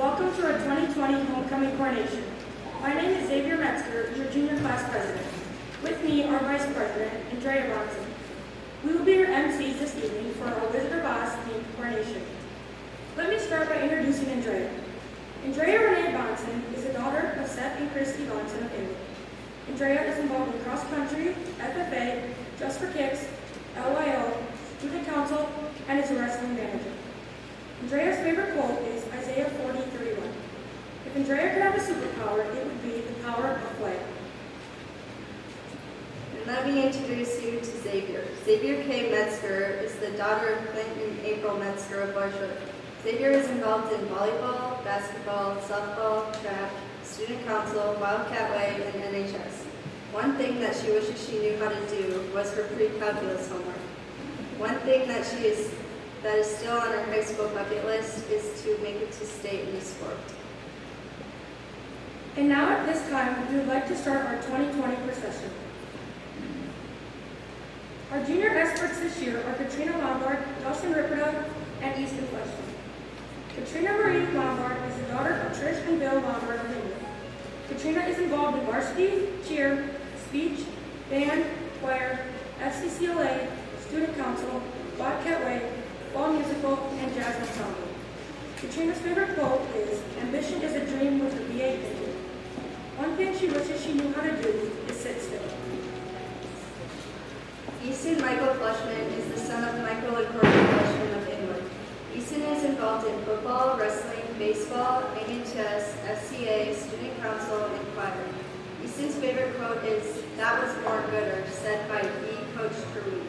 Welcome to our 2020 Homecoming Coronation. My name is Xavier Metzger, your junior class president. With me, our vice president, Andrea Bonson. We will be your MCs this evening for our Wizard of Oz themed coronation. Let me start by introducing Andrea. Andrea Renee Bonson is the daughter of Seth and Christy Bonson of England. Andrea is involved in cross country, FFA, Just for Kicks, LYO, student council, and is a wrestling manager. Andrea's favorite quote is Isaiah 40:31. If Andrea could have a superpower, it would be the power of flight. And let me introduce you to Xavier. Xavier K. Metzger is the daughter of Clint and April Metzger of Larchwood. Xavier is involved in volleyball, basketball, softball, track, student council, Wildcat Way, and NHS. One thing that she wishes she knew how to do was her pre-calculus homework. One thing that is still on her high school bucket list is to make it to state in the sport. And now at this time, we would like to start our 2020 procession. Our junior experts this year are Katrina Lombard, Dawson Ripperda, and Easton Fleshman. Katrina Marie Lombard is the daughter of Trish and Bill Lombard of England. Katrina is involved in varsity, cheer, speech, band, choir, FCCLA, student council, Wildcat Way, fall musical, and jazz ensemble. Katrina's favorite quote is, "Ambition is a dream with a VA engine." One thing she wishes she knew how to do is sit still. Easton Michael Fleshman is the son of Michael and Courtney Fleshman of England. Easton is involved in football, wrestling, baseball, NHS, FCA, student council, and choir. Easton's favorite quote is, "That was more gooder," said by B. Coach Kareem.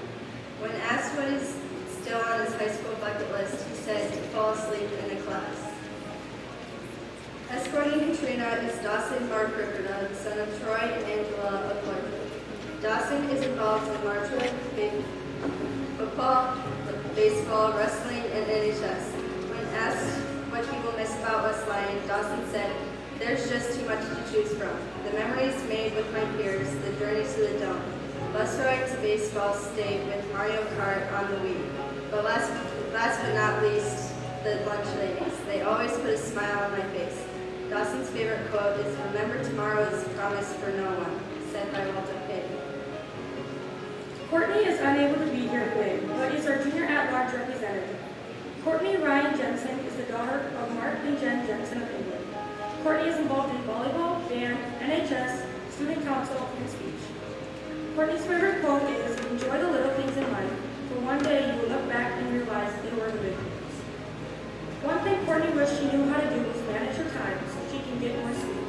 When asked what is still on his high school bucket list, he said to fall asleep in a class. Escorting Katrina is Dawson Mark Ripperda, son of Troy and Angela of Larchwood. Dawson is involved in Larchwood, football, baseball, wrestling, and NHS. When asked what he will miss about West Lyon, Dawson said, "There's just too much to choose from. The memories made with my peers, the journey to the dome, bus ride to baseball state with Mario Kart on the Wii. But last but not least, the lunch ladies. They always put a smile on my face." Dawson's favorite quote is, "Remember tomorrow is promised for no one," said by Walter Payton. Courtney is unable to be here today, but is our junior at-large representative. Courtney Ryan Jensen is the daughter of Mark and Jen Jensen of England. Courtney is involved in volleyball, band, NHS, student council, and speech. Courtney's favorite quote is, "Enjoy the little things in life, for one day you will look back and realize they were the big things." One thing Courtney wished she knew how to do was manage her time so she can get more sleep.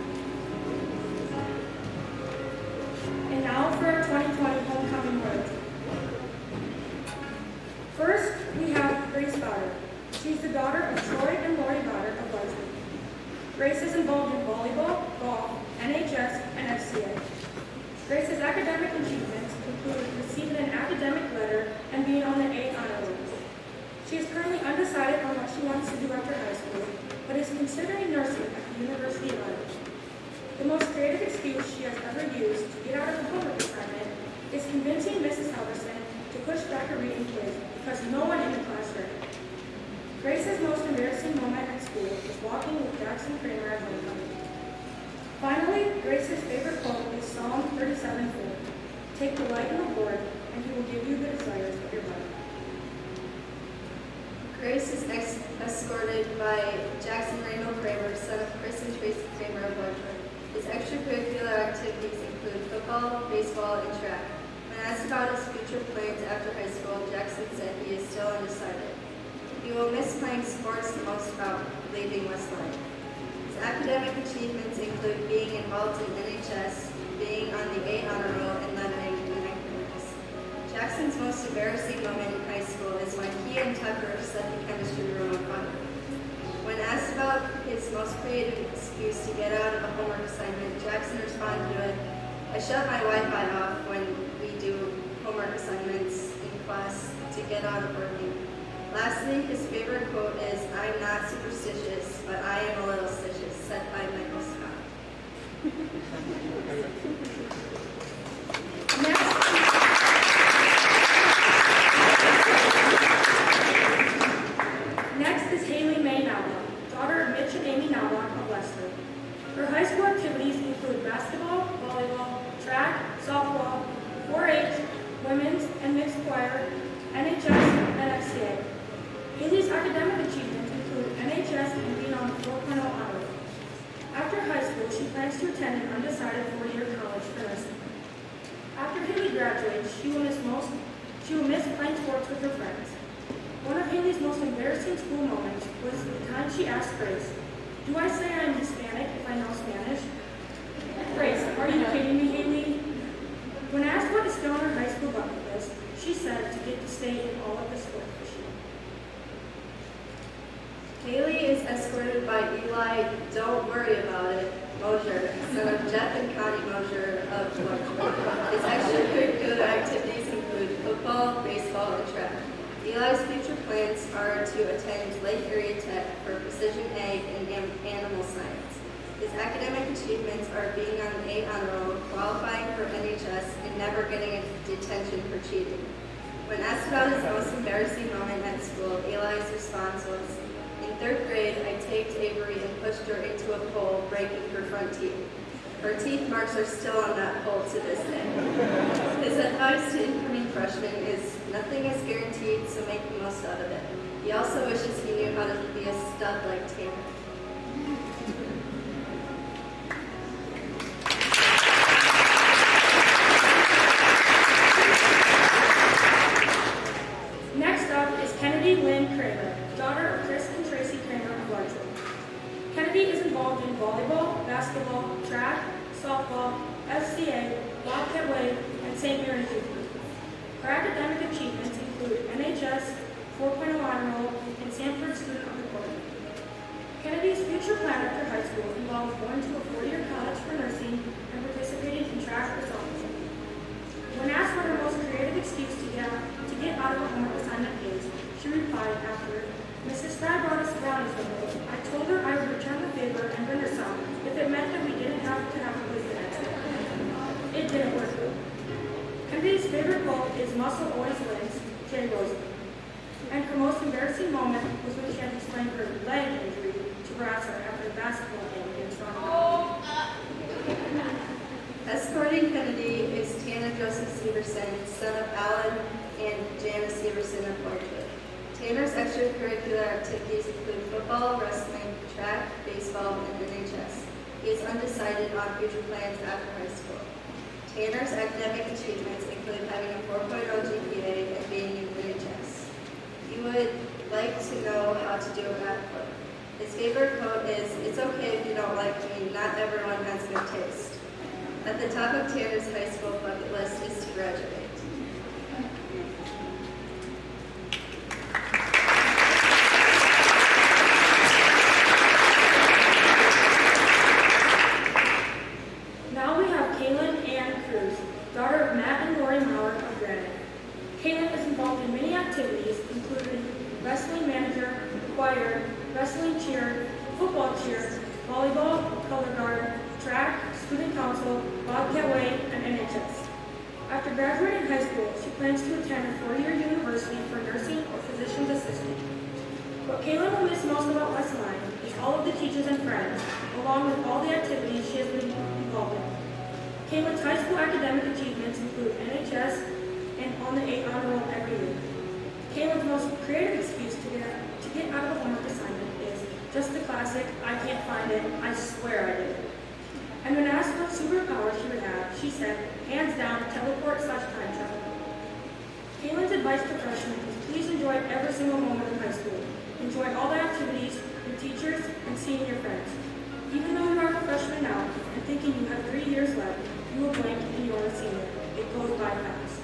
And now for our 2020 homecoming royalty. First, we have Grace Bauer. She's the daughter of Troy and Lori Bauer of Larchwood. Grace is involved in volleyball, golf, NHS, and FCA. Grace's academic achievements include receiving an academic letter and being on the A honor roll. She is currently undecided on what she wants to do after high school, but is considering nursing at the University of Iowa. The most creative excuse she has ever used to get out of the homework assignment is convincing Mrs. Halverson to push back a reading quiz because no one in the class read it. Grace's most embarrassing moment at school was walking with Jackson Kramer at homecoming. Finally, Grace's favorite quote is Psalm 37:4. "Take delight in the Lord, and he will give you the desires of your heart." Grace is escorted by Jackson Randall Kramer, son of Chris and Tracy Kramer of Larchwood. His extracurricular activities include football, baseball, and track. When asked about his future plans after high school, Jackson said he is still undecided. He will miss playing sports the most about leaving West Lyon. His academic achievements include being involved in NHS, being on the A honor roll, and lettering in academics. Jackson's most embarrassing moment in high school is when he and Tucker set the chemistry room on fire. When asked about his most creative excuse to get out of a homework assignment, Jackson responded to it, "I shut my Wi-Fi off when we do homework assignments in class to get out of working." Lastly, his favorite quote is, "I'm not superstitious, but I am a little stitious," said by Michael Scott. Next is Haley May Nowell, daughter of Mitch and Amy Nowell sports with her friends. One of Haley's most embarrassing school moments was the time she asked Grace, "Do I say I'm Hispanic if I know Spanish?" "Grace, are you kidding me, Haley?" When asked what is still on her high school bucket list, she said to get to stay in all of the sports this year. Haley is escorted by Eli, don't worry about it, Mosier, son of Jeff and Connie Mosier of Bloomsburg. His extracurricular activities include football, baseball, and track. Eli's future plans are to attend Lake Erie Tech for Precision Ag and Animal Science. His academic achievements are being on the A honor roll, qualifying for NHS, and never getting a detention for cheating. When asked about his most embarrassing moment at school, Eli's response was, "In 3rd grade, I taped Avery and pushed her into a pole, breaking her front teeth. Her teeth marks are still on that pole to this day." His advice to incoming freshmen is, nothing is guaranteed, so make the most out of it. He also wishes he knew how to be a stud like Tanner. Next up is Kennedy Lynn Kramer, daughter of Chris and Tracy Kramer of Larchwood. Kennedy is involved in volleyball, basketball, track, softball, FCA, Bobcat Way, and St. Mary's Youth Group. Her academic achievements include NHS, 4.0 honor roll, and Sanford Student of the Quarter. Kennedy's future plan after high school involves going to a 4-year college for nursing and participating in track or softball. When asked what her most creative excuse to get out of a homework assignment is, she replied after, "Mrs. Fry brought us brownies one day. I told her I would return the favor and bring her some if it meant that we didn't have to have a quiz the next day." It didn't work. Kennedy's favorite quote is "Muscle always wins," Jay Rosen. And her most embarrassing moment was when she had to explain her leg injury to Brasser after a basketball game against Ron. Escorting Kennedy is Tanner Joseph Severson, son of Alan and Janice Severson of Larchwood. Tanner's extracurricular activities include football, wrestling, track, baseball, and NHS. He is undecided on future plans after high school. Tanner's academic achievements include having a 4.0 GPA and being in NHS. He would like to know how to do a backflip. His favorite quote is, "It's okay if you don't like me, not everyone has good taste." At the top of Tanner's high school bucket list is to graduate. Now we have Kaylin Ann Cruz, daughter of Matt and Lori Maurer of Granite. Kaylin is involved in many activities, including wrestling manager, choir, wrestling cheer, football cheer, volleyball, color guard, track, student council, Bobcat Way, and NHS. After graduating high school, she plans to attend a 4-year university for nursing or physician's assistant. What Kaylin will miss most about Westline is all of the teachers and friends, along with all the activities she has been involved in. Kaylin's high school academic achievements include NHS and on the 8 honor roll every year. Kaylin's most creative excuse to get out of a homework assignment is just the classic, "I can't find it, I swear I did." And when asked what superpower she would have, she said, hands down, teleport/time travel. Kaylin's advice to freshmen is please enjoy every single moment of high school. Enjoy all the activities, your teachers, and seeing your friends. Even though you are a freshman now and thinking you have 3 years left, you will blink and you are a senior. It goes by fast.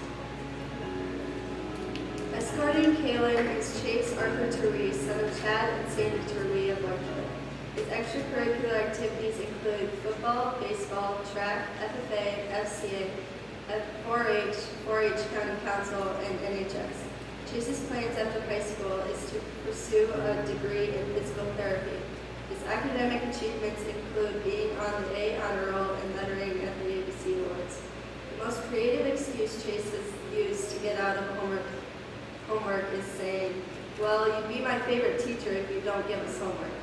Escorting Kaylin is Chase Arthur Terwee, son of Chad and Sandy Terwee of Larchwood. His extracurricular activities include football, baseball, track, FFA, FCA, 4-H, 4-H County Council, and NHS. Chase's plans after high school is to pursue a degree in physical therapy. His academic achievements include being on the A honor roll and lettering at the ABC Awards. The most creative excuse Chase has used to get out of homework is saying, "Well, you'd be my favorite teacher if you don't give us homework."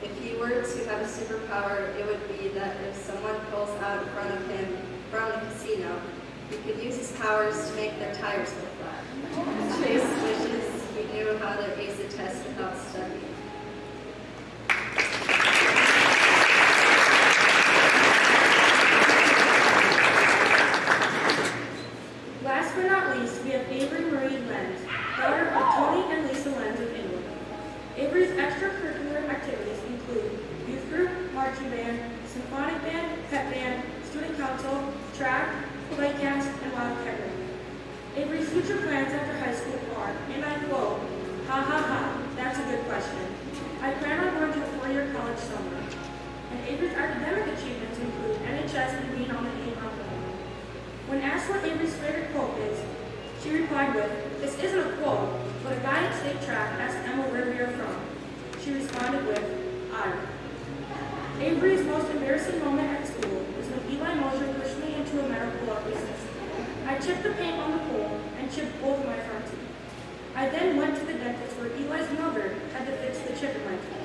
If he were to have a superpower, it would be that if someone pulls out in front of him from the casino, he could use his powers to make their tires go flat. Chase wishes he knew how to ace a test without studying. Last but not least, we have Avery Marie Lenz, and Avery's academic achievements include NHS and being on the A level. When asked what Avery's favorite quote is, she replied with, "This isn't a quote, but a guy at state track asked Emma where we are from. She responded with, Iowa." Avery's most embarrassing moment at school was when Eli Mosher pushed me into a medical art business. I chipped the paint on the pole and chipped both of my front teeth. I then went to the dentist where Eli's mother had to fix the chip in my teeth.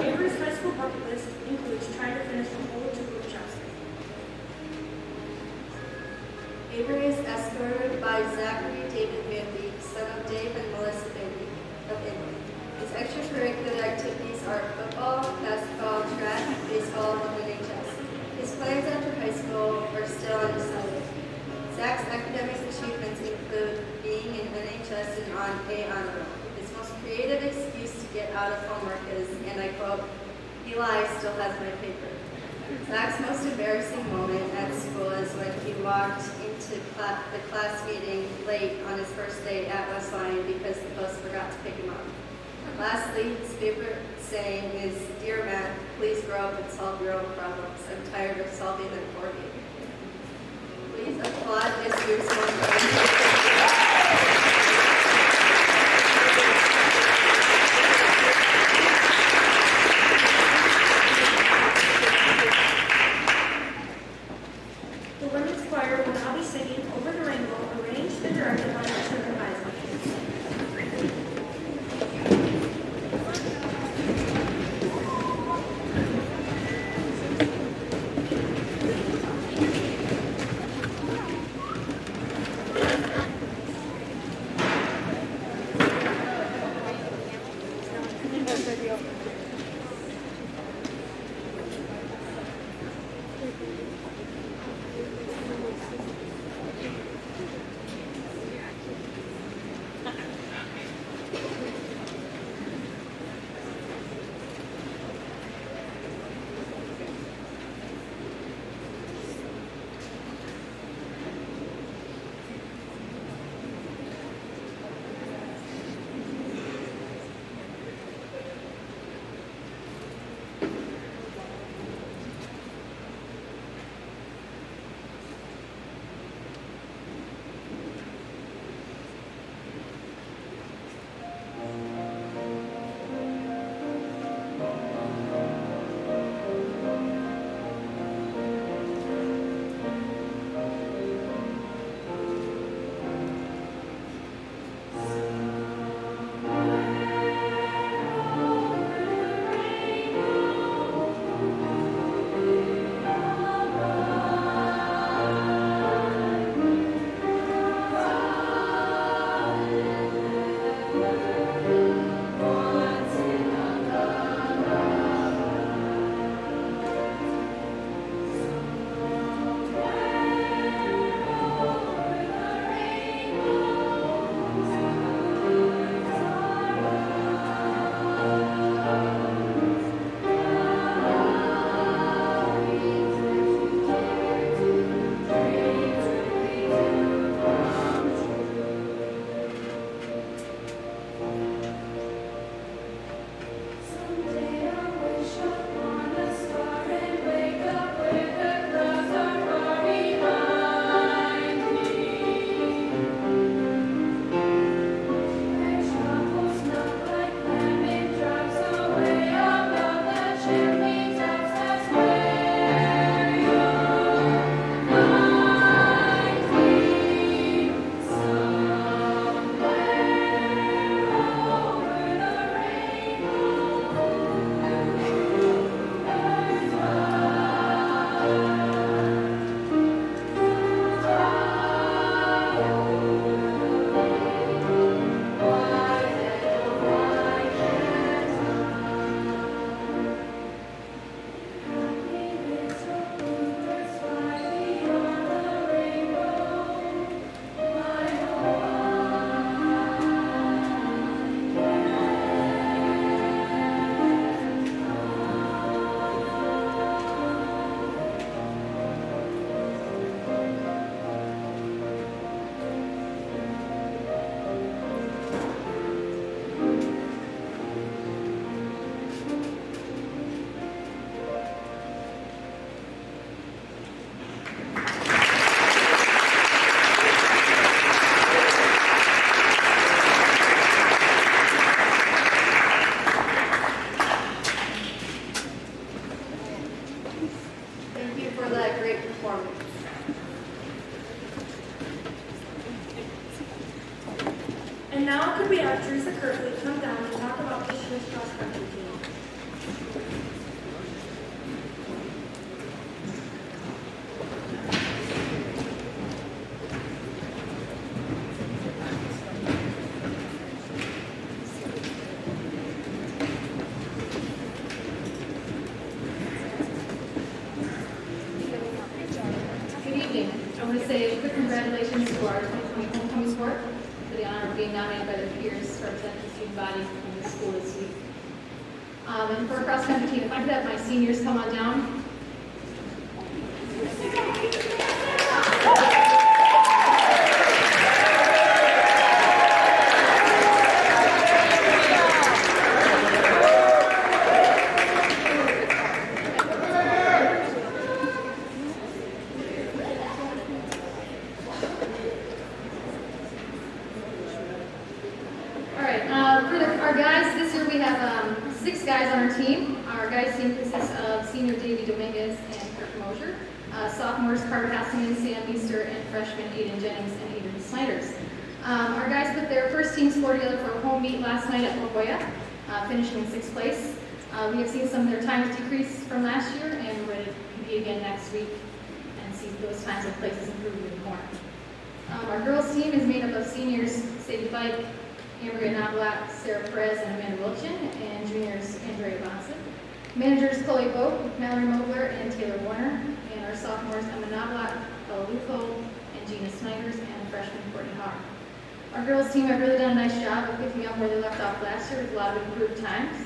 Avery's high school bucket list includes trying to finish the whole tube of chapstick. Avery is escorted by Zachary David Van Beek, son of Dave and Melissa Van Beek of Italy. His extracurricular activities are football, basketball, track, baseball, and NHS. His plans after high school are still undecided. Zach's academic achievements include being in NHS and on A honor roll. His most creative excuse to get out of homework is, and I quote, "Eli still has my paper." Zach's most embarrassing moment at school is when he walked into the class meeting late on his first day at West Lyon because the bus forgot to pick him up. Lastly, his favorite saying is, "Dear Matt, please grow up and solve your own problems. I'm tired of solving them for you." Please applaud this year's one. The women's choir will now be singing Over the Rainbow, arranged and directed by Mr. Heisman. our 2020 homecoming sport for the honor of being nominated by their peers to represent the student body in the school this week. And for our cross-country team, if I could have my seniors come on down. Our guys, this year we have 6 guys on our team. Our guys team consists of senior Davey Dominguez and Kirk Mosier, sophomores Carter Hasselman, Sam Easter, and freshmen Aiden Jennings and Aiden Snyders. Our guys put their first team score together for a home meet last night at La Jolla, finishing in 6th place. We have seen some of their times decrease from last year, and we're ready to compete again next week and see those times and places improve even more. Our girls team is made up of seniors Sadie Fike, Amber Knobloch, Sarah Perez, and Amanda Wilchin, and juniors Andrea Bonson. Managers Chloe Boak, Mallory Mogler, and Taylor Warner, and our sophomores Emma Knobloch, Ella Lufo, and Gina Snyders, and freshman Courtney Haar. Our girls team have really done a nice job of picking up where they left off last year with a lot of improved times.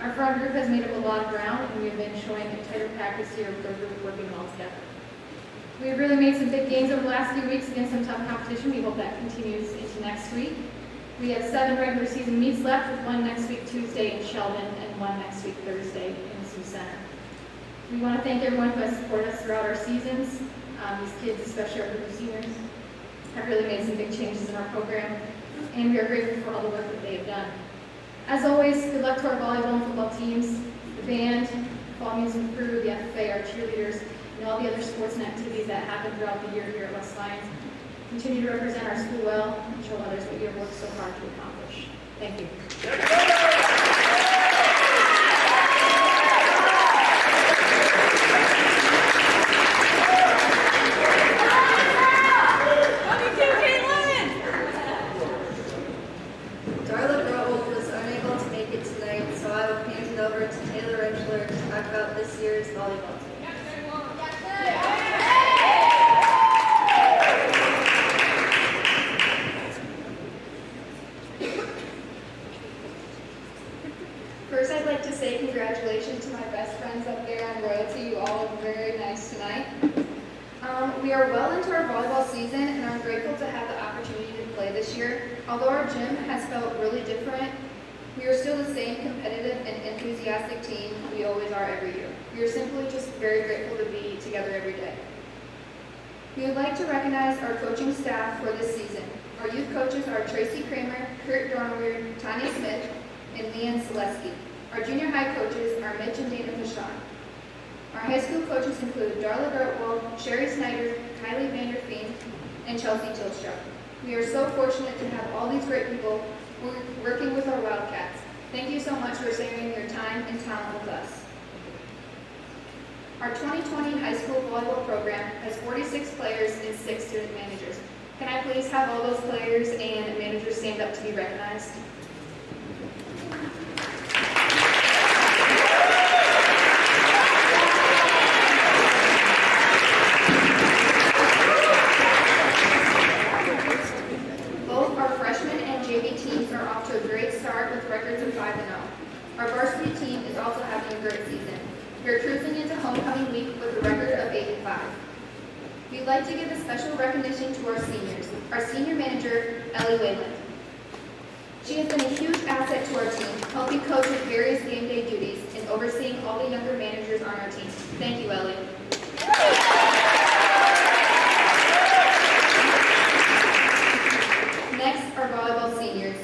Our front group has made up a lot of ground, and we have been showing a tighter practice here with our group working well together. We have really made some big gains over the last few weeks against some tough competition. We hope that continues into next week. We have 7 regular season meets left, with 1 next week Tuesday in Sheldon and 1 next week Thursday in Sioux Center. We want to thank everyone who has supported us throughout our seasons. These kids, especially our group of seniors, have really made some big changes in our program, and we are grateful for all the work that they have done. As always, good luck to our volleyball and football teams, the band, fall music crew, the FFA, our cheerleaders, and all the other sports and activities that happen throughout the year here at West Lyons. Continue to represent our school well and show others what you have worked so hard to accomplish. Thank you. Darla Grohl was unable to make it tonight, so I will hand it over to Taylor Rentschler to talk about this year's volleyball team. First, I'd like to say congratulations to my best friends up there on royalty. You all look very nice tonight. We are well into our volleyball season, and I'm grateful to have the opportunity to play this year. Although our gym has felt really different, we are still the same competitive and enthusiastic team we always are every year. We are simply just very grateful to be together every day. We would like to recognize our coaching staff for this season. Our youth coaches are Tracy Kramer, Kurt Dornweir, Tanya Smith, and Leanne Selesky. Our junior high coaches are Mitch and Dana Pashon. Our high school coaches include Darla Gertwald, Sherry Snyder, Kylie Vanderfeen, and Chelsea Tilstra. We are so fortunate to have all these great people working with our Wildcats. Thank you so much for sharing your time and talent with us. Our 2020 high school volleyball program has 46 players and 6 student managers. Can I please have all those players and managers stand up to be recognized? Both our freshman and JV teams are off to a great start with records of 5-0. Our varsity team is also having a great season. We are cruising into homecoming week with a record of 8-5. We'd like to give a special recognition to our seniors. Our senior manager, Ellie Wayland. She has been a huge asset to our team, helping coach with various game day duties and overseeing all the younger managers on our team. Thank you, Ellie. Next, our volleyball seniors.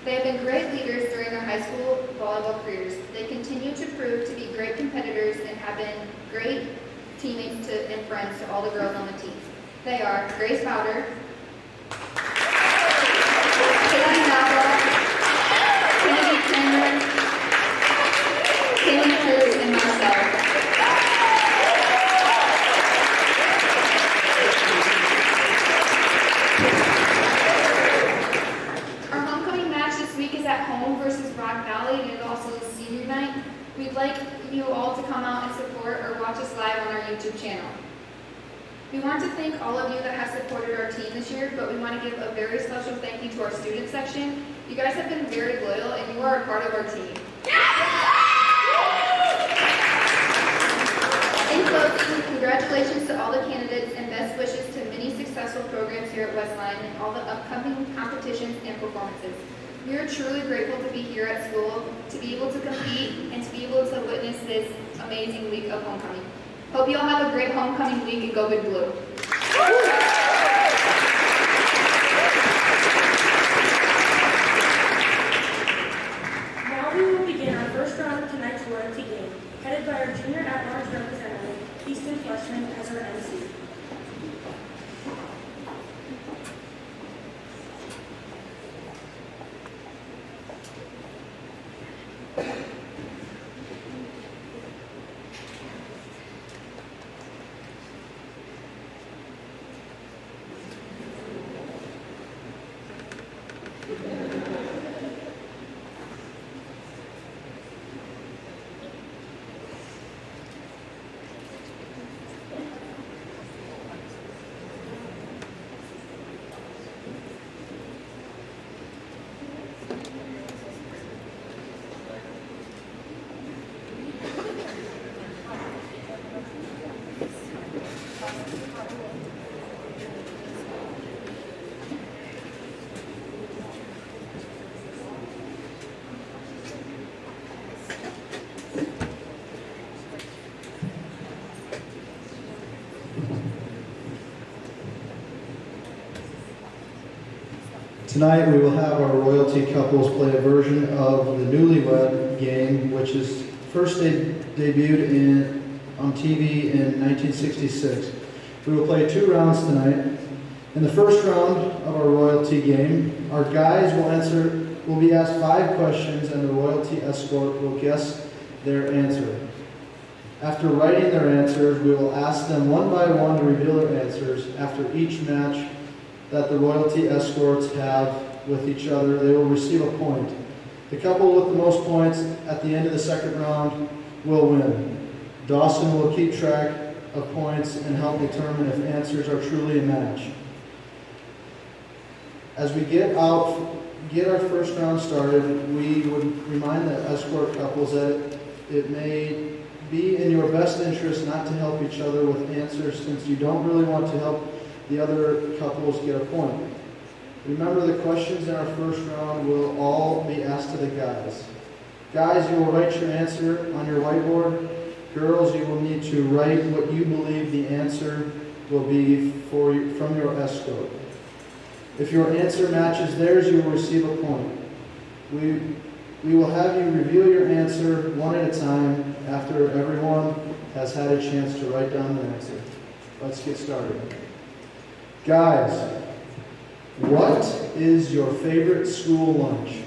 They have been great leaders during their high school volleyball careers. They continue to prove to be great competitors and have been great teammates and friends to all the girls on the team. They are Grace Bowder, Kaylee Knobloch, Kennedy Kramer, Kaylee Cruz, and myself. Our homecoming match this week is at home versus Rock Valley, and it also is senior night. We'd like you all to come out and support or watch us live on our YouTube channel. We want to thank all of you that have supported our team this year, but we want to give a very special thank you to our student section. You guys have been very loyal and you are a part of our team. In closing, congratulations to all the candidates and best wishes to many successful programs here at Westline and all the upcoming competitions and performances. We are truly grateful to be here at school, to be able to compete, and to be able to witness this amazing week of homecoming. Hope you all have a great homecoming week and go Big Blue. Now we will begin our first round of tonight's royalty game, headed by our junior at-large representative, Easton Fleshman, as our MC. Tonight we will have our royalty couples play a version of the Newlywed Game, which is first debuted on TV in 1966. We will play 2 rounds tonight. In the first round of our royalty game, our guys will be asked 5 questions and the royalty escort will guess their answer. After writing their answers, we will ask them one by one to reveal their answers. After each match that the royalty escorts have with each other, they will receive a point. The couple with the most points at the end of the second round will win. Dawson will keep track of points and help determine if answers are truly a match. As we get our first round started, we would remind the escort couples that it may be in your best interest not to help each other with answers, since you don't really want to help the other couples get a point. Remember, the questions in our first round will all be asked to the guys. Guys, you will write your answer on your whiteboard. Girls, you will need to write what you believe the answer will be from your escort. If your answer matches theirs, you will receive a point. We will have you reveal your answer one at a time after everyone has had a chance to write down the answer. Let's get started. Guys, what is your favorite school lunch?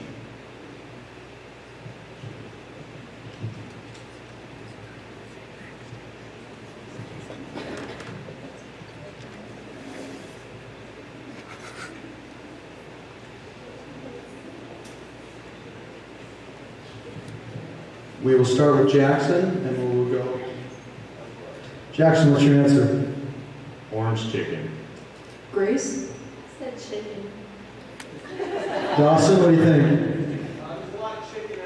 We will start with Jackson, and we will go. Jackson, what's your answer? Orange chicken. Grace? Said chicken. Dawson, what do you think? There's a lot of chicken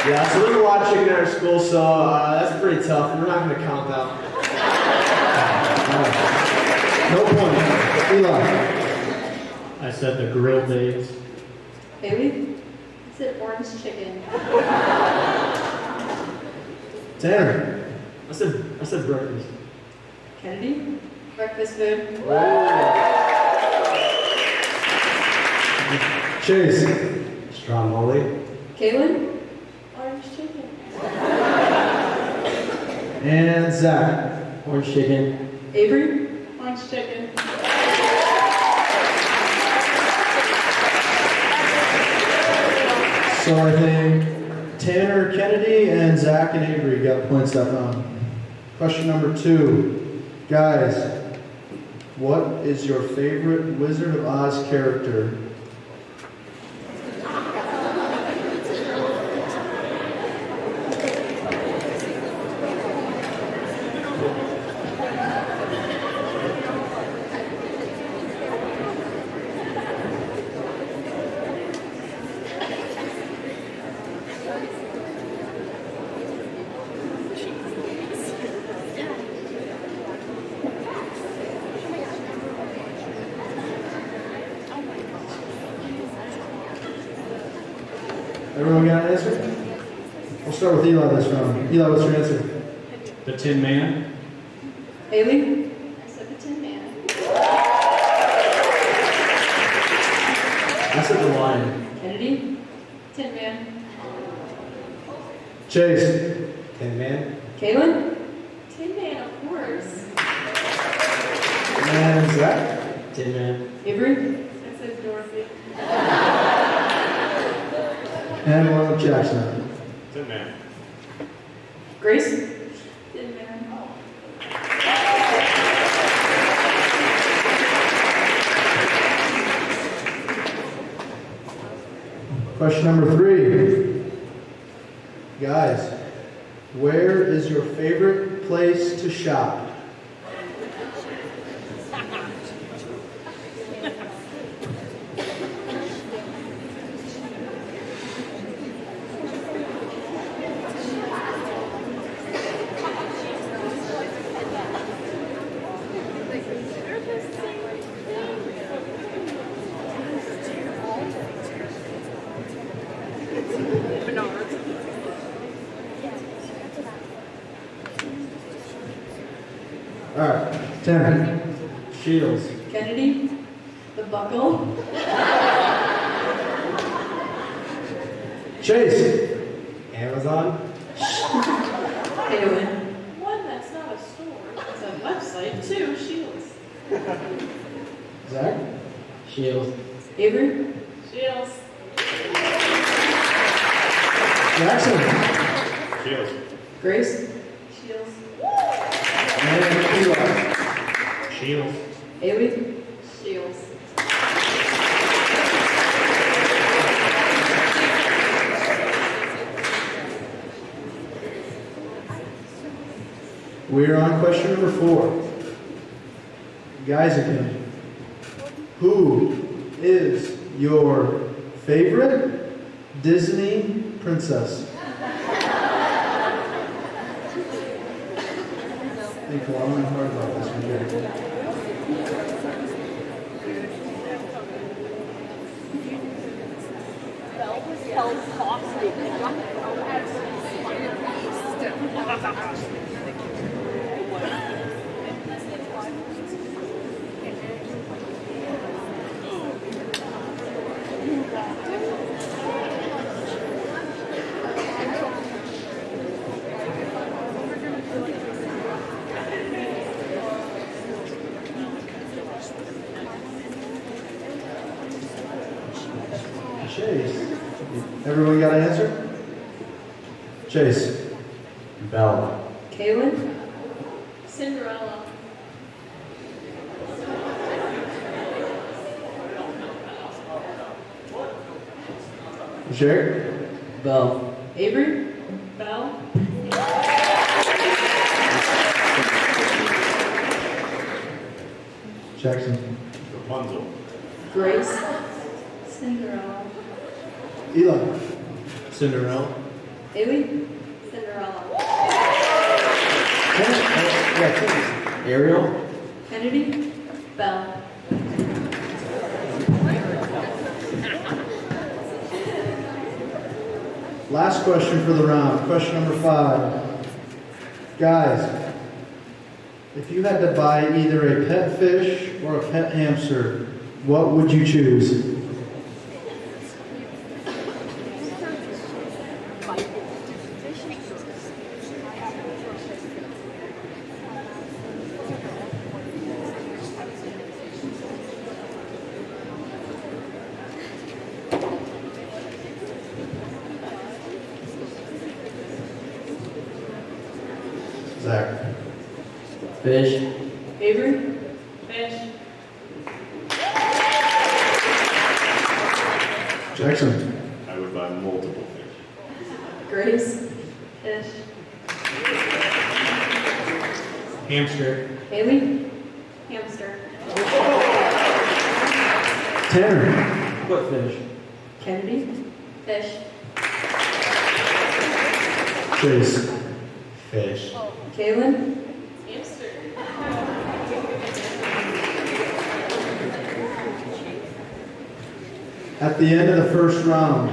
Yeah, so there's a lot of chicken at our school, so that's pretty tough. We're not going to count that. No point. Eli. I said the grilled eggs. Haley? Said orange chicken. Tanner. I said breakfast. Kennedy? Breakfast food. Chase. Stromboli. Kaylin? Orange chicken. And Zach. Orange chicken. Avery? Orange chicken. So I think Tanner, Kennedy, and Zach and Avery got points that round. Question number 2. Guys, what is your favorite Wizard of Oz character? Everyone got an answer? We'll start with Eli this round. Eli, what's your answer? The Tin Man. Haley? I said the Tin Man. I said the lion. Kennedy? Tin Man. Chase. Tin Man. Kaylin? Tin Man, of course. And Zach. Tin Man. Avery? I said Dorothy. And one with Jackson. Tin Man. Grace? Tin Man. Question number 3. Guys, where is your favorite place to shop? All right, Tanner. Shields. Kennedy? The Buckle? Chase. Amazon. Kaylin? One that's not a store. It's a website, too. Shields. Zach. Shields. Avery? Shields. Jackson. Shields. Grace? Shields. And Eli. Shields. Haley? Shields. We're on question number 4. Guys again, who is your favorite Disney princess? Think long and hard about this one here. Chase. Everyone got an answer? Chase. Belle. Kaylin? Cinderella. Sherry? Belle. Avery? Belle. Jackson. Rapunzel. Grace? Cinderella. Eli. Cinderella. Haley? Cinderella. Ariel. Kennedy? Belle. Last question for the round. Question number 5. Guys, if you had to buy either a pet fish or a pet hamster, what would you choose? Zach. Fish. Avery? Fish. Jackson. I would buy multiple fish. Grace? Fish. Hamster. Haley? Hamster. Tanner. What fish? Kennedy? Fish. Chase. Fish. Kaylin? Hamster. At the end of the first round,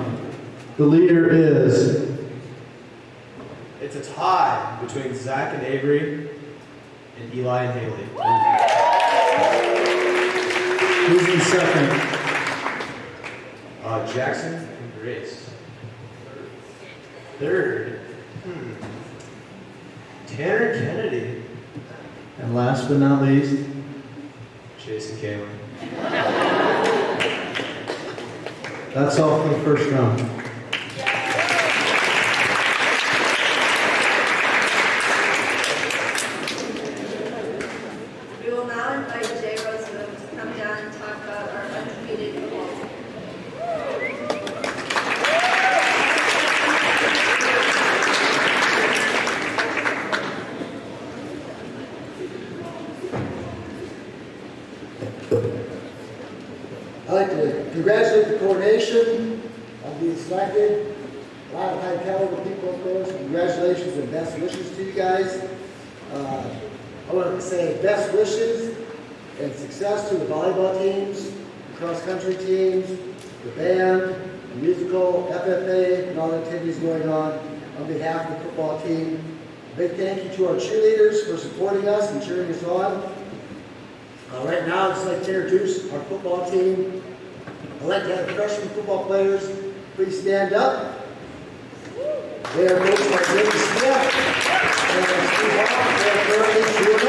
The leader is It's a tie between Zach and Avery and Eli and Haley. who's in second? Jackson and Grace. Third. Tanner Kennedy. And last but not least, Chase and Kaylin. that's all for the first round. We will now invite Jay Roosevelt to come down and talk about our undefeated football team. I'd like to congratulate the Coronation on being selected. A lot of high caliber people up there, so congratulations and best wishes to you guys. I want to say best wishes and success to the volleyball teams, the cross-country teams, the band, the musical, FFA, and all the activities going on behalf of the football team. A big thank you to our cheerleaders for supporting us and cheering us on. Right now, I'd just like to introduce our football team. I'd like to have the freshman football players please stand up. They are coached by Jimmy Smith and Steve Hawk. They are currently 2-0.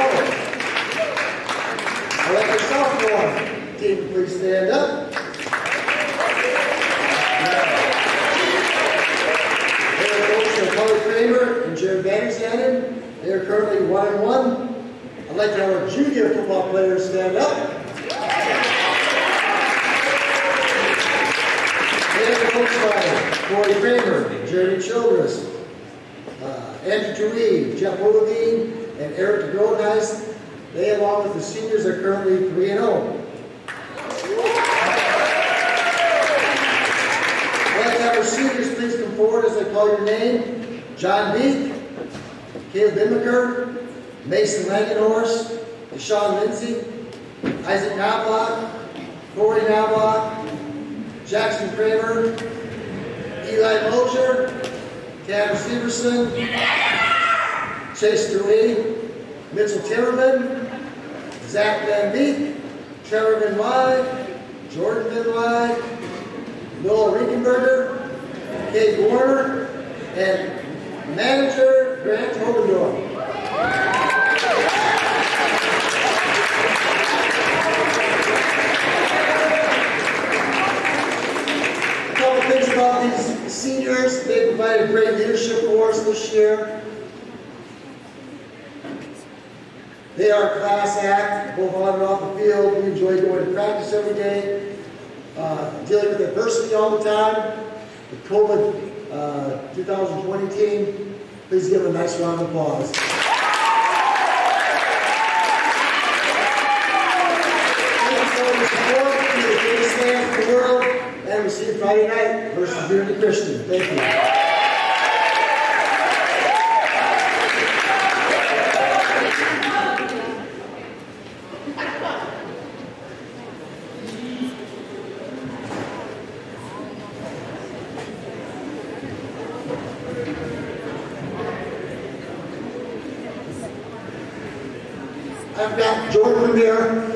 I'd like the sophomore team to please stand up. They are coached by Kelly Kramer and Jared Vanderstanden. They are currently 1-1. I'd like to have our junior football players stand up. They are coached by Corey Kramer, Jeremy Childress, Andrew Dewey, Jeff Willowdeen, and Eric DeGroneis. They, along with the seniors, are currently 3-0. I'd like to have our seniors please come forward as I call your name. John Beek, Caleb Bimmaker, Mason Langenhorst, Deshaun Lindsay, Isaac Knobloch, Corey Knobloch, Jackson Kramer, Eli Mulcher, Tanner Severson, Chase Dewey, Mitchell Timmerman, Zach Van Beek, Trevor Van Wyk, Jordan Van Wyk, Noah Rickenberger, Kate Warner, and manager Grant Hogendorf. A couple things about these seniors. They provided great leadership for us this year. They are a class act, both on and off the field. We enjoy going to practice every day, dealing with adversity all the time. The COVID 2020 team, please give them a nice round of applause. Thank you for your support. Be the greatest fans in the world. And we'll see you Friday night versus Unity Christian. Thank you. I've got Jordan here.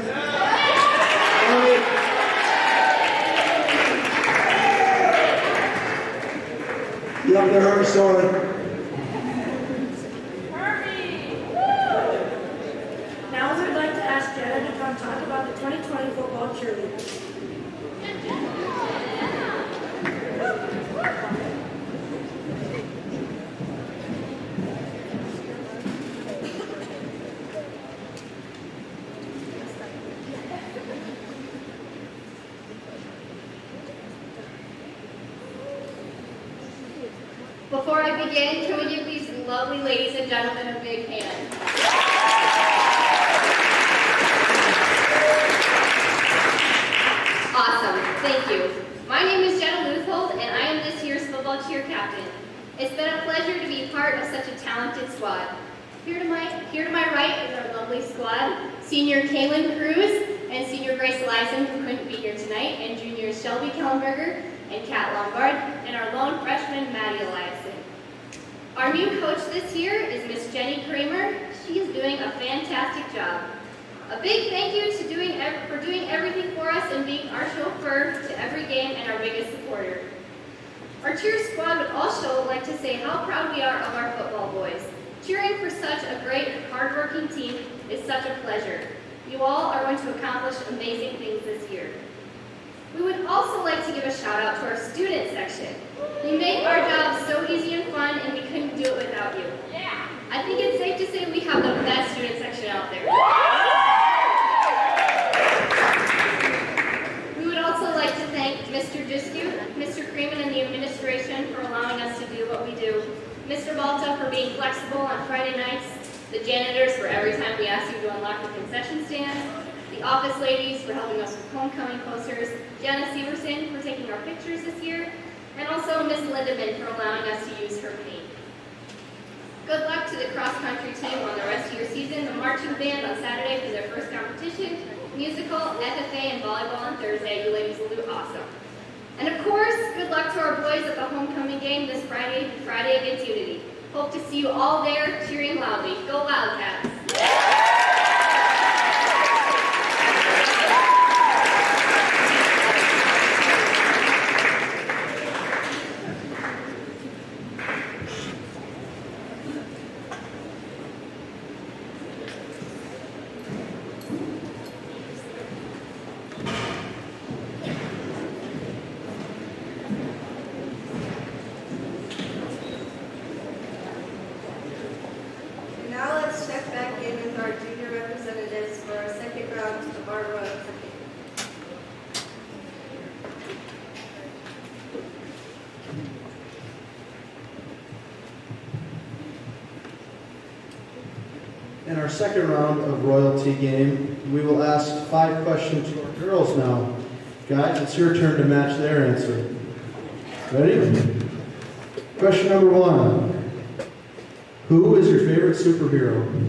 You haven't heard her story. Now we would like to ask Jenna to come talk about the 2020 football cheerleaders. Before I begin, can we give these lovely ladies and gentlemen a big hand? Awesome, thank you. My name is Jenna Luthold, and I am this year's football cheer captain. It's been a pleasure to be part of such a talented squad. Here to my right is our lovely squad, Senior Kaylin Cruz and Senior Grace Leisen, who couldn't be here tonight, and Juniors Shelby Kellenberger and Kat Lombard, and our lone freshman, Maddie Eliason. Our new coach this year is Miss Jenny Kramer. She is doing a fantastic job. A big thank you to for doing everything for us and being our chauffeur to every game and our biggest supporter. Our cheer squad would also like to say how proud we are of our football boys. Cheering for such a great, hardworking team is such a pleasure. You all are going to accomplish amazing things this year. We would also like to give a shout out to our student section. You make our job so easy and fun, and we couldn't do it without you. Yeah. I think it's safe to say we have the best student section out there. We would also like to thank Mr. Discu, Mr. Freeman, and the administration for allowing us to do what we do. Mr. Balta for being flexible on Friday nights, the janitors for every time we ask you to unlock the concession stands, the office ladies for helping us with homecoming posters, Jana Severson for taking our pictures this year, and also Miss Lindeman for allowing us to use her paint. Good luck to the cross-country team on the rest of your season, the marching band on Saturday for their first competition, musical, FFA, and volleyball on Thursday. You ladies will do awesome. And of course, good luck to our boys at the homecoming game this Friday against Unity. Hope to see you all there cheering loudly. Go Wildcats! Now let's check back in with our junior representatives for our second round of our royalty. In our second round of royalty game, we will ask 5 questions to our girls now. Guys, it's your turn to match their answer. Ready? Question number 1. Who is your favorite superhero?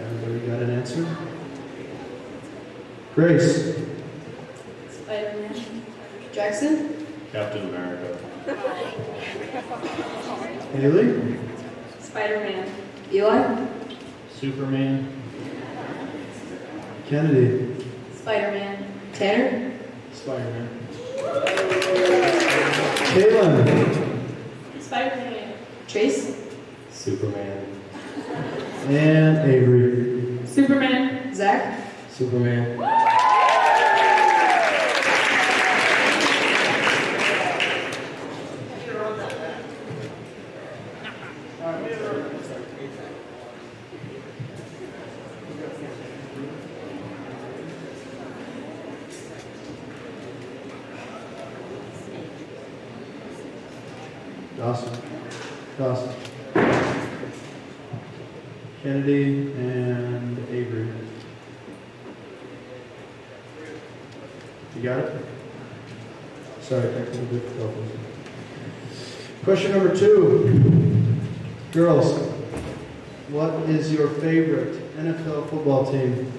Everybody got an answer? Grace. Spider-Man. Jackson. Captain America. Haley. Spider-Man. Eli. Superman. Kennedy. Spider-Man. Tanner. Spider-Man. Caitlin. Spider-Man. Chase. Superman. And Avery. Superman. Zach. Superman. Dawson. Kennedy and Avery. You got it? Sorry, technical difficulties. Question number 2. Girls, what is your favorite NFL football team?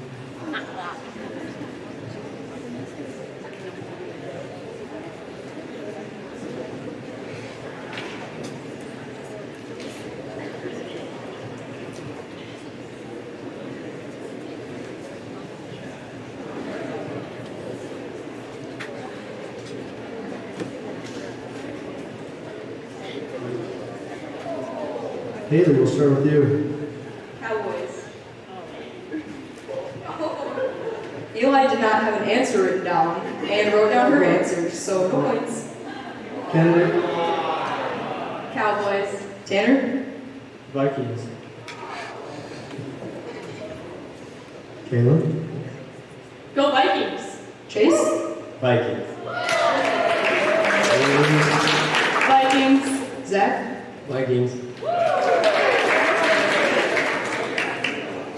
Haley, we'll start with you. Cowboys. Eli did not have an answer written down and wrote down her answer, so no points. Kennedy. Cowboys. Tanner. Vikings. Caleb. Go Vikings. Chase. Vikings. Vikings. Zach. Vikings.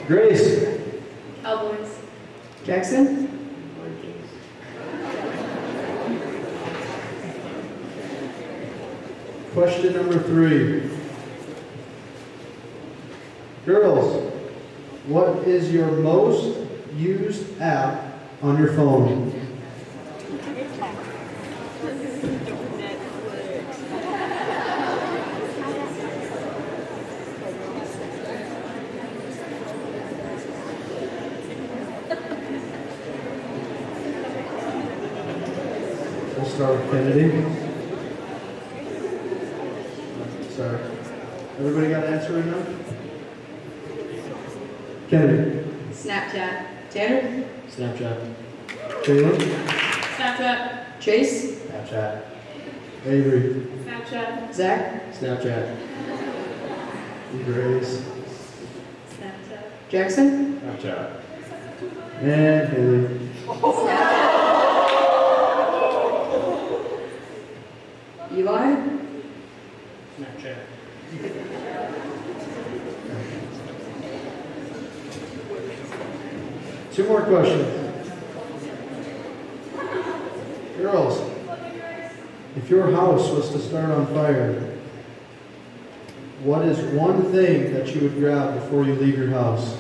Grace. Cowboys. Jackson? Vikings. Question number 3. Girls, what is your most used app on your phone? We'll start with Kennedy. Sorry. Everybody got an answer right now? Kennedy. Snapchat. Tanner? Snapchat. Caleb. Snapchat. Chase? Snapchat. Avery. Snapchat. Zach? Snapchat. Grace. Snapchat. Jackson? Snapchat. And Haley. Eli? Snapchat. Two more questions. Girls, if your house was to start on fire, what is one thing that you would grab before you leave your house?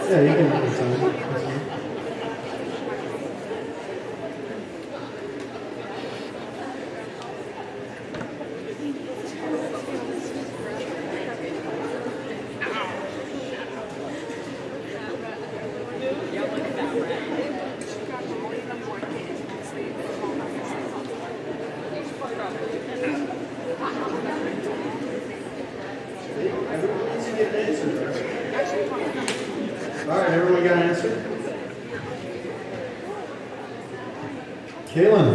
Yeah, you can have the time. That's fine. Everyone needs to get an answer, right? All right, everyone got an answer? Kaylin.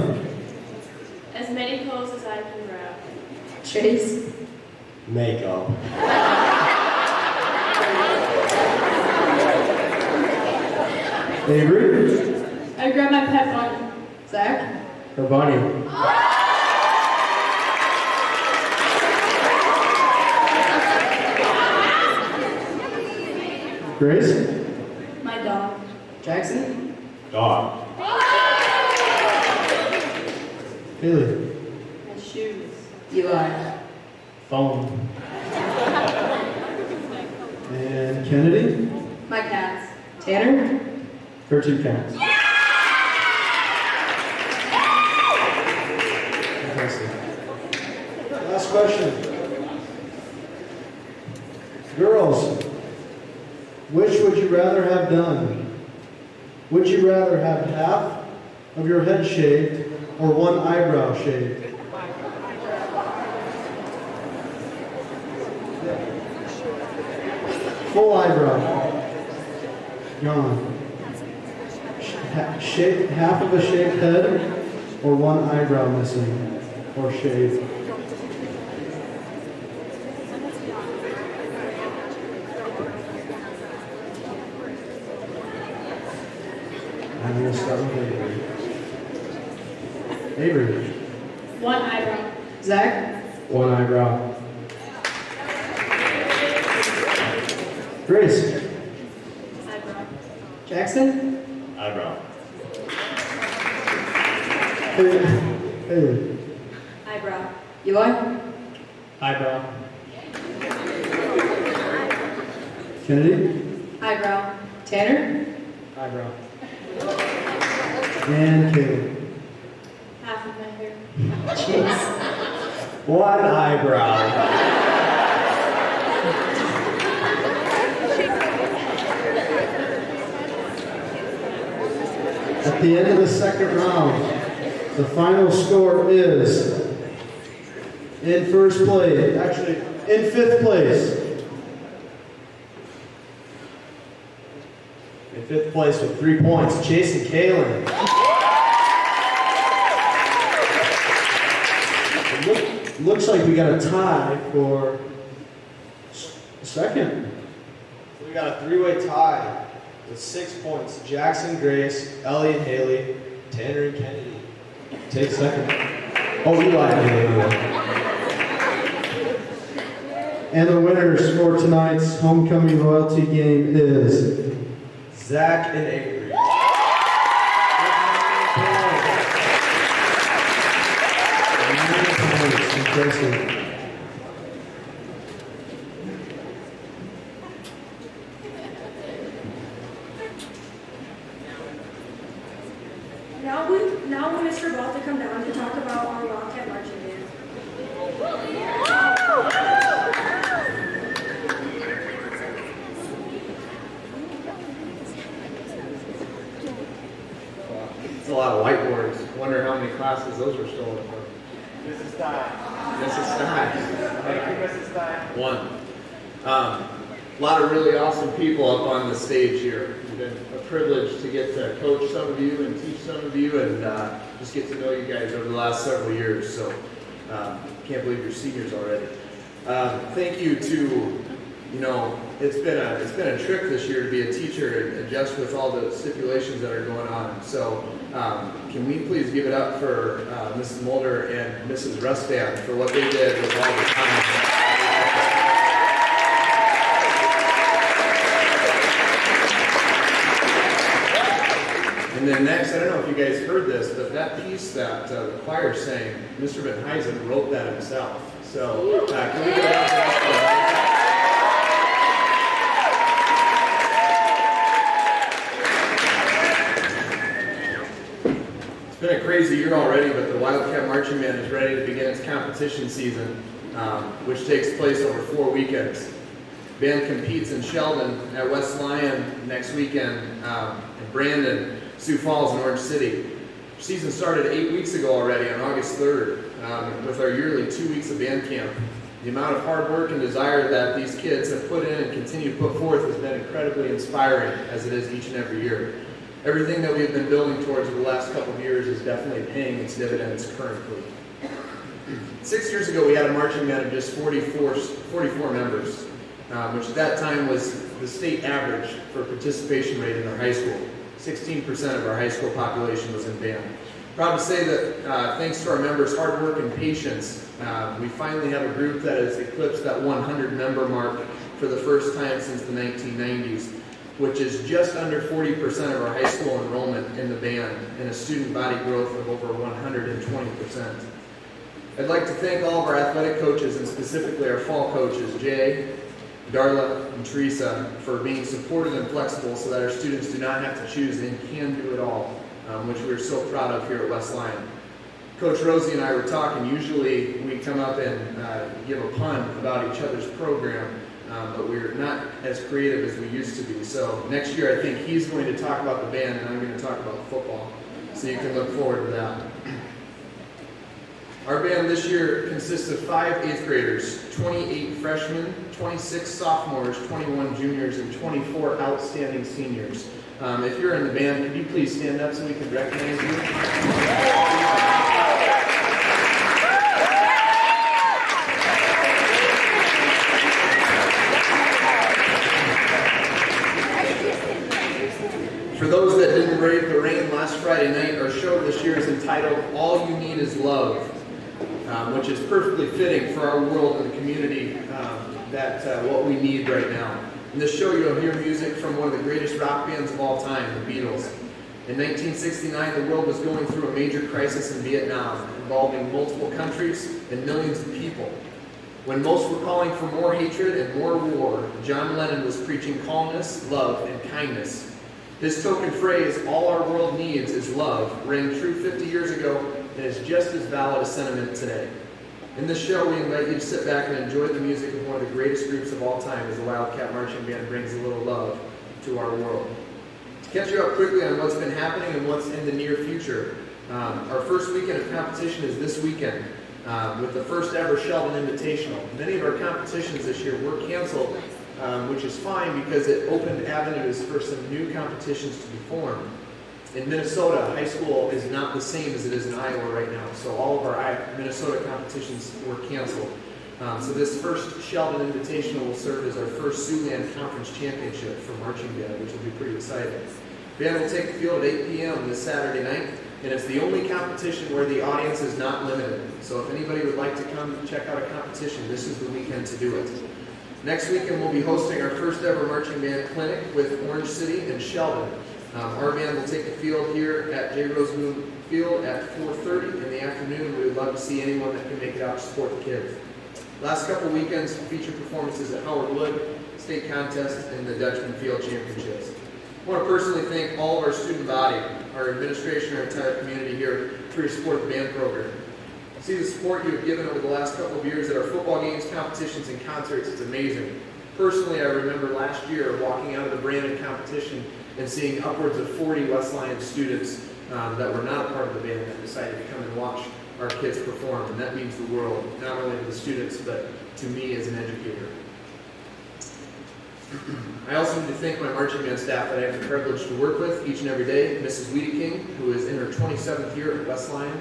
As many clothes as I can grab. Chase? Makeup. Avery. I grab my pet bunny. Zach? Her bunny. Grace. My dog. Jackson? Dog. Haley. My shoes. Eli? Phone. And Kennedy. My cats. Tanner? Her 2 cats. Fantastic. Last question. Girls, which would you rather have done? Would you rather have half of your head shaved or one eyebrow shaved? Full eyebrow. Gone. Half of a shaved head or one eyebrow missing or shaved. And we'll start with Avery. Avery. One eyebrow. Zach? One eyebrow. Grace. Eyebrow. Jackson? Eyebrow. Haley. Eyebrow. Eli? Eyebrow. Kennedy. Eyebrow. Tanner? Eyebrow. And Caleb. Half of my hair. Chase? One eyebrow. At the end of the second round, the final score is in first place, actually in 5th place. In 5th place with 3 points, Chase and Kaylin. Looks like we got a tie for second. So we got a 3-way tie. With 6 points, Jackson, Grace, Ellie and Haley, Tanner and Kennedy. Take second. Oh, Eli and Haley. And the winners for tonight's homecoming royalty game is Zach and Avery. Impressive. Now will Mr. Balta come down to talk about our Wildcat Marching Band. It's a lot of whiteboards. Wonder how many classes those were stolen from. Mrs. Stein. Mrs. Stein. Thank you, Mrs. Stein. One. A lot of really awesome people up on the stage here. It's been a privilege to get to coach some of you and teach some of you and just get to know you guys over the last several years. So can't believe you're seniors already. Thank you to, it's been a trick this year to be a teacher and adjust with all the stipulations that are going on. So can we please give it up for Mrs. Mulder and Mrs. Rustan for what they did with all the time. And then next, I don't know if you guys heard this, but that piece that the choir sang, Mr. Van Huysen wrote that himself. So can we give it up for It's been a crazy year already, but the Wildcat Marching Band is ready to begin its competition season, which takes place over 4 weekends. Band competes in Sheldon at West Lyon next weekend, in Brandon, Sioux Falls, and Orange City. Season started 8 weeks ago already on August 3rd with our yearly 2 weeks of band camp. The amount of hard work and desire that these kids have put in and continue to put forth has been incredibly inspiring, as it is each and every year. Everything that we've been building towards over the last couple of years is definitely paying its dividends currently. 6 years ago, we had a marching band of just 44 members, which at that time was the state average for participation rate in our high school. 16% of our high school population was in band. Proud to say that thanks to our members' hard work and patience, we finally have a group that has eclipsed that 100-member mark for the first time since the 1990s, which is just under 40% of our high school enrollment in the band and a student body growth of over 120%. I'd like to thank all of our athletic coaches and specifically our fall coaches, Jay, Darla, and Teresa, for being supportive and flexible so that our students do not have to choose and can do it all, which we're so proud of here at West Lyon. Coach Rosie and I were talking. Usually we come up and give a pun about each other's program, but we're not as creative as we used to be. So next year I think he's going to talk about the band and I'm going to talk about football. So you can look forward to that. Our band this year consists of 5 8th graders, 28 freshmen, 26 sophomores, 21 juniors, and 24 outstanding seniors. If you're in the band, could you please stand up so we can recognize you? For those that didn't brave the rain last Friday night, our show this year is entitled All You Need Is Love, which is perfectly fitting for our world and the community what we need right now. In this show, you'll hear music from one of the greatest rock bands of all time, the Beatles. In 1969, the world was going through a major crisis in Vietnam, involving multiple countries and millions of people. When most were calling for more hatred and more war, John Lennon was preaching calmness, love, and kindness. His token phrase, all our world needs is love, rang true 50 years ago and is just as valid a sentiment today. In this show, we invite you to sit back and enjoy the music of one of the greatest groups of all time as the Wildcat Marching Band brings a little love to our world. To catch you up quickly on what's been happening and what's in the near future, our first weekend of competition is this weekend with the first ever Sheldon Invitational. Many of our competitions this year were canceled, which is fine because it opened avenues for some new competitions to be formed. In Minnesota, high school is not the same as it is in Iowa right now, so all of our Minnesota competitions were canceled. So this first Sheldon Invitational will serve as our first Siouxland Conference Championship for marching band, which will be pretty exciting. Band will take the field at 8 p.m. this Saturday night, and it's the only competition where the audience is not limited. So if anybody would like to come check out a competition, this is the weekend to do it. Next weekend, we'll be hosting our first ever marching band clinic with Orange City and Sheldon. Our band will take the field here at J. Rosemoon Field at 4:30 in the afternoon. We would love to see anyone that can make it out to support the kids. Last couple weekends feature performances at Howard Wood, state contest, and the Dutchman Field Championships. I want to personally thank all of our student body, our administration, our entire community here for your support of the band program. See the support you have given over the last couple of years at our football games, competitions, and concerts. It's amazing. Personally, I remember last year walking out of the Brandon competition and seeing upwards of 40 West Lyon students that were not a part of the band that decided to come and watch our kids perform, and that means the world, not only to the students, but to me as an educator. I also need to thank my marching band staff that I have the privilege to work with each and every day. Mrs. Wiedeking, who is in her 27th year at West Lyon,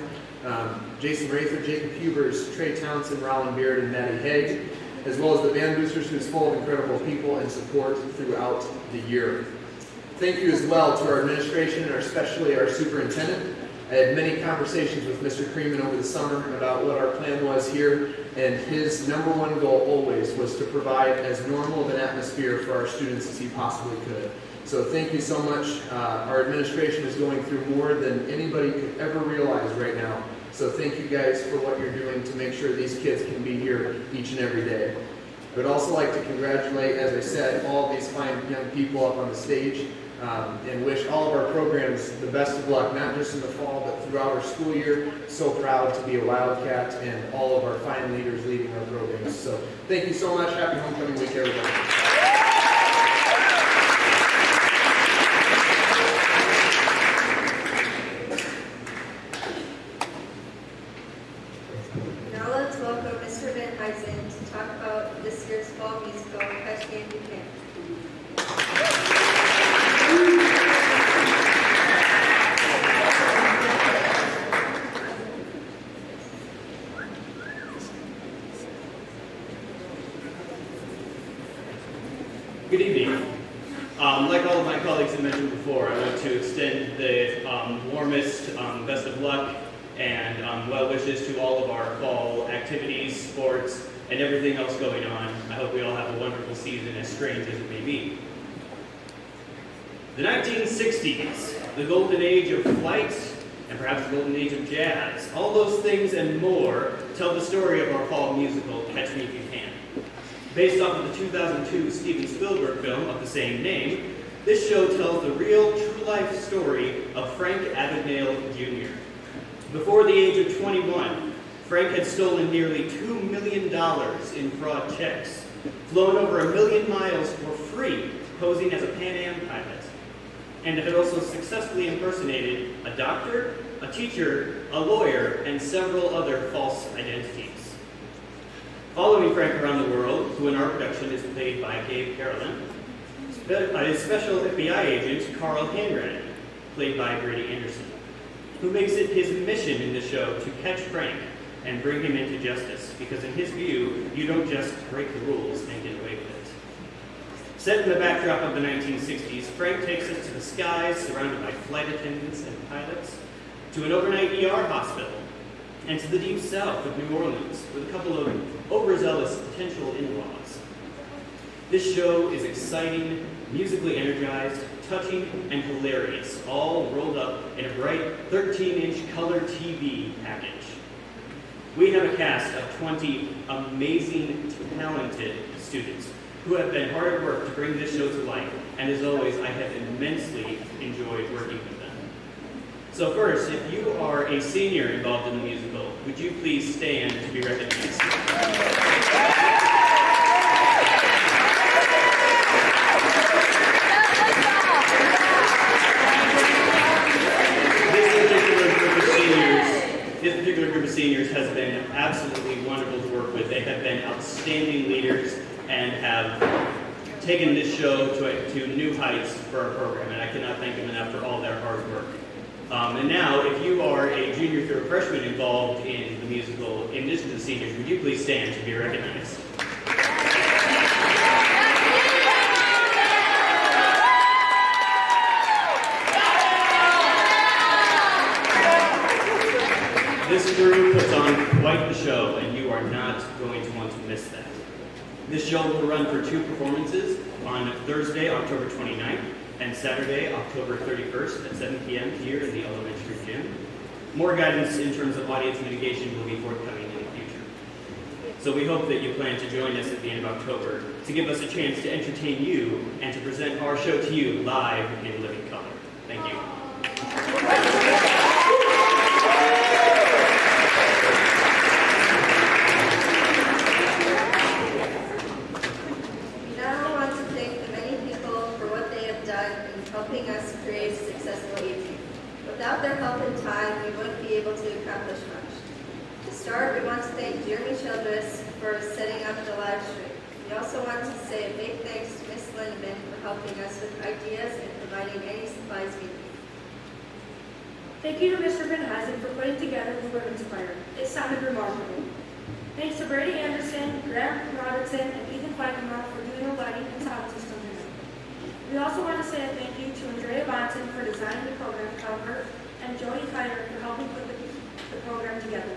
Jason Rather, Jacob Hubers, Trey Townsend, Rollin Beard, and Maddie Haig, as well as the band boosters, who's full of incredible people and support throughout the year. Thank you as well to our administration and especially our superintendent. I had many conversations with Mr. Creeman over the summer about what our plan was here, and his number one goal always was to provide as normal of an atmosphere for our students as he possibly could. So thank you so much. Our administration is going through more than anybody could ever realize right now. So thank you guys for what you're doing to make sure these kids can be here each and every day. I would also like to congratulate, as I said, all of these fine young people up on the stage. And wish all of our programs the best of luck, not just in the fall, but throughout our school year. So proud to be a Wildcat and all of our fine leaders leading our programs. So thank you so much. Happy homecoming week, everybody. Now let's welcome Mr. Van Huysen to talk about this year's fall musical, Catch Me If You Can. Good evening. Like all of my colleagues have mentioned before, I want to extend the warmest best of luck and well wishes to all of our fall activities, sports, and everything else going on. I hope we all have a wonderful season, as strange as it may be. The 1960s, the golden age of flight, and perhaps the golden age of jazz. All those things and more tell the story of our fall musical, Catch Me If You Can. Based off of the 2002 Steven Spielberg film of the same name, this show tells the real, true-life story of Frank Abagnale Jr. Before the age of 21, Frank had stolen nearly $2 million in fraud checks, flown over 1 million miles for free, posing as a Pan Am pilot, and had also successfully impersonated a doctor, a teacher, a lawyer, and several other false identities. Following Frank around the world, who in our production is played by Gabe Carolyn, is Special FBI Agent Carl Hanratty, played by Brady Anderson, who makes it his mission in the show to catch Frank and bring him into justice, because in his view, you don't just break the rules and get away with it. Set in the backdrop of the 1960s, Frank takes us to the skies, surrounded by flight attendants and pilots, to an overnight ER hospital, and to the deep south of New Orleans with a couple of overzealous potential in-laws. This show is exciting, musically energized, touching, and hilarious, all rolled up in a bright 13-inch color TV package. We have a cast of 20 amazing, talented students who have been hard at work to bring this show to life, and as always, I have immensely enjoyed working with them. So first, if you are a senior involved in the musical, would you please stand to be recognized? This particular group of seniors has been absolutely wonderful to work with. They have been outstanding leaders and have taken this show to new heights for our program, and I cannot thank them enough for all their hard work. And now, if you are a junior through a freshman involved in the musical, in addition to the seniors, would you please stand to be recognized? This crew puts on quite the show, and you are not going to want to miss that. This show will run for 2 performances on Thursday, October 29th, and Saturday, October 31st at 7 p.m. here in the elementary gym. More guidance in terms of audience mitigation will be forthcoming in the future. So we hope that you plan to join us at the end of October to give us a chance to entertain you and to present our show to you live in living color. Thank you. We now want to thank the many people for what they have done in helping us create a successful evening. Without their help and time, we wouldn't be able to accomplish much. To start, we want to thank Jeremy Childress for setting up the live stream. We also want to say a big thanks to Ms. Lindeman for helping us with ideas and providing any supplies we need. Thank you to Mr. Van Huysen for putting together the Women's Choir. It sounded remarkable. Thanks to Brady Anderson, Graham Robertson, and Ethan Feigenbaum for doing the lighting and sound system tonight. We also want to say a thank you to Andrea Bonson for designing the program cover and Jody Kiner for helping put the program together.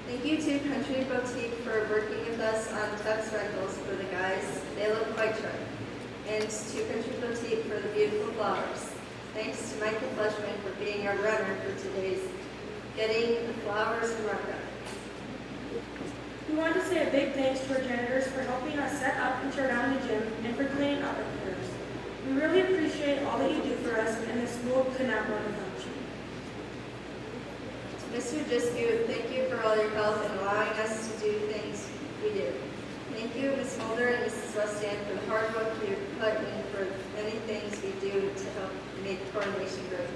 Thank you to Country Boutique for working with us on tux rentals for the guys. They look quite sharp. And to Country Boutique for the beautiful flowers. Thanks to Michael Fleshman for being our runner for today's Getting the Flowers from our garden. We want to say a big thanks to our janitors for helping us set up and tear down the gym and for cleaning up after us. We really appreciate all that you do for us, and the school could not run without you. To Mr. Discu, thank you for all your help in allowing us to do things we do. Thank you, Ms. Mulder and Mrs. Westan, for the hard work you put in for many things we do to help make Coronation great.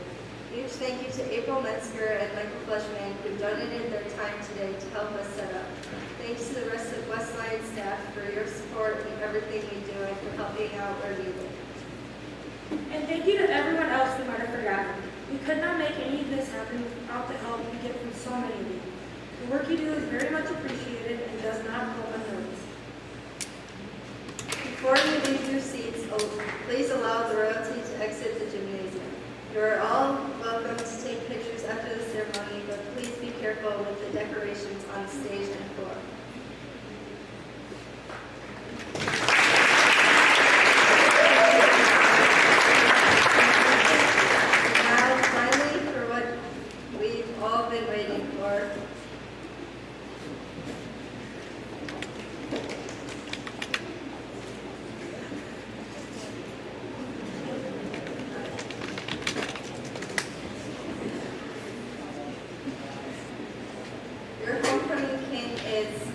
Huge thank you to April Metzger and Michael Fleshman who donated their time today to help us set up. Thanks to the rest of Westline staff for your support in everything we do and for helping out where we live. And thank you to everyone else we might have forgotten. We could not make any of this happen without the help we get from so many of you. The work you do is very much appreciated and does not go unnoticed. Before you leave your seats, please allow the royalty to exit the gymnasium. You are all welcome to take pictures after the ceremony, but please be careful with the decorations on the stage and floor. Now, finally, for what we've all been waiting for. Your homecoming king is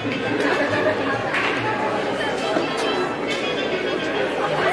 Thank you.